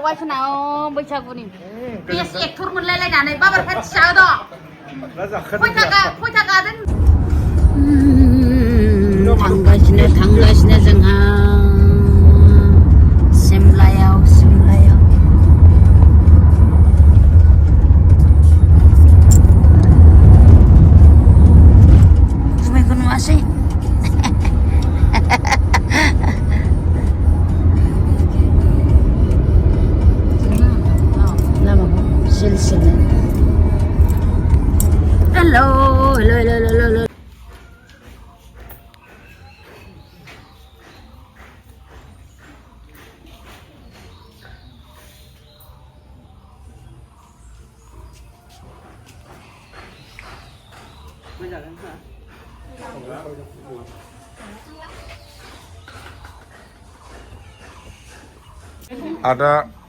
खालामगासिनो बैसागुनि best actor मोनलायलायनानै बाबार खाथियाव दं खयथा थांगासिनो जोंहा सिमलायाव जुमायखौ नुवासै Hello.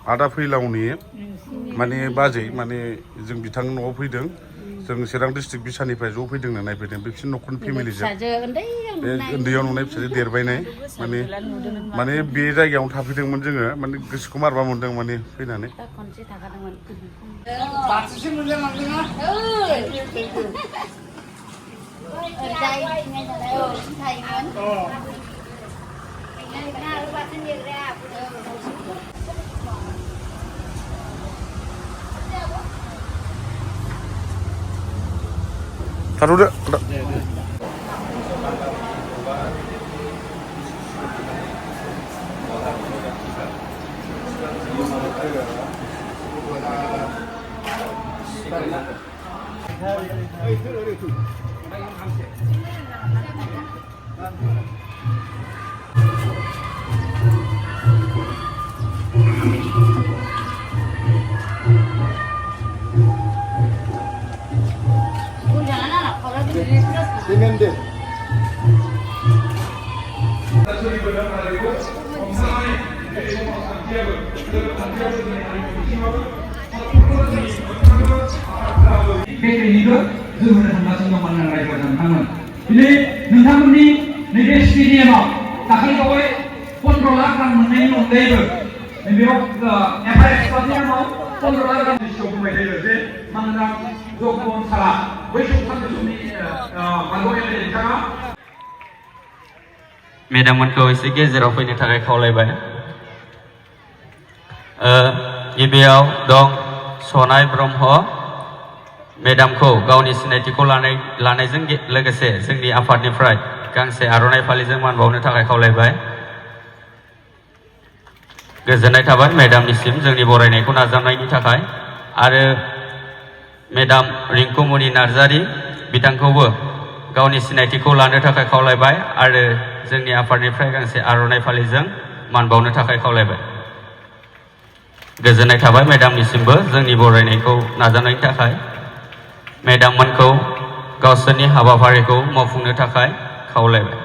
आदा फैलावनि माने बाजै माने जों बिथां न'आव फैदों जों चिरां डिस्ट्रिक्ट बिसानिफ्राय ज' फैदोंनो नायफैदों बिसोर न'खरनि फेमिलिजों बे उन्दैयाव नुनाय फिसाजो देरबायनाय माने बे जायगायावनो थाफैदोंमोन जोङो माने गोसोखौ मारबा मोन्दों माने फैनानै खनसे थाखादोंमोन बाथिसो मोनजालांदोंना थाथ'दो Dinlendi. बेनिबो जोहोनो थांगासिनो दंमोन रायजो नोंथांमोन दिनै नोंथांमोननि नैबे स्टेडियामाव दाखालिबावै 15 लाख रां मोननायनि अनगायैबो नैबेयाव एभारेज स्टेडियामाव 15 लाख रां लिस्टआव बुंबाय थायो जे मानोना जगमोहन सारा बै सानसे समनि बारग' एमएलए बिथाङा मेडाममोनखौ एसे गेजेराव फैनो थाखाय खावलायबाय गिबियाव दं सनाय ब्रह्म मेडामखौ गावनि सिनायथिखौ लानायजों लोगोसे जोंनि आफादनिफ्राय गांसे आर'नाइ फालिजों मान बावनो थाखाय खावलायबाय गोजोननाय थाबाय मेडामनिसिम जोंनि बरायनायखौ नाजावनायनि थाखाय आरो मेडाम रिंकुमनि नार्जारी बिथांखौबो गावनि सिनायथिखौ लानो थाखाय खावलायबाय आरो जोंनि आफादनिफ्राय गांसे आर'नाइ फालिजों मान बावनो थाखाय खावलायबाय गोजोननाय थाबाय मेडामनिसिमबो जोंनि बरायनायखौ नाजावनायनि थाखाय मेडाममोनखौ गावसोरनि हाबाफारिखौ मावफुंनो थाखाय खावलायबाय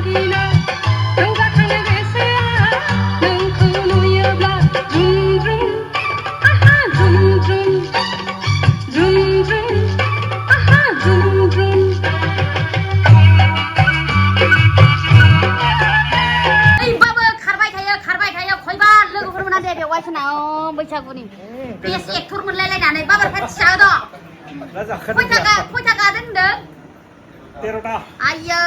गिना रंजाखांनाय गोसोआ नोंखौ नुयोब्ला द्रुम द्रुम आहा द्रुम द्रुम द्रुम द्रुम आहा द्रुम द्रुम ओइबाबो खारबाय थायो खयबा लोगोफोर मोना दे बेवाय सोनाव बैसागुनि बेस्ट एक्टर मोनलायलायनानै बाबार खाथियाव दं खय थाखा दोनदों 13टा आयो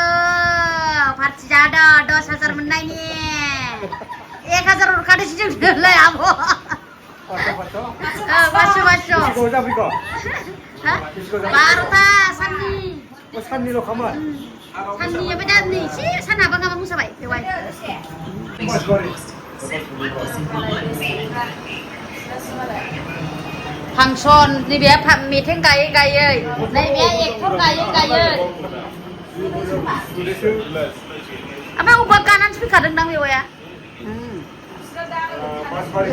पार्टि जादों 10,000 मोननायनि 1,000 हरखादोंसो जोंनोलाय आब' 500 Bisko जाबिको 12ता साननि साननिल' खामोन साननि ओमफ्राय दा नै एसे सान हाबा मोसाबाय बेवाय फांसन नैबे मेथाइ गायै नैबे एक्टर गायै ओमफ्राय अबेबा गानानै फैखादोंदां बेवाया Mas Bari,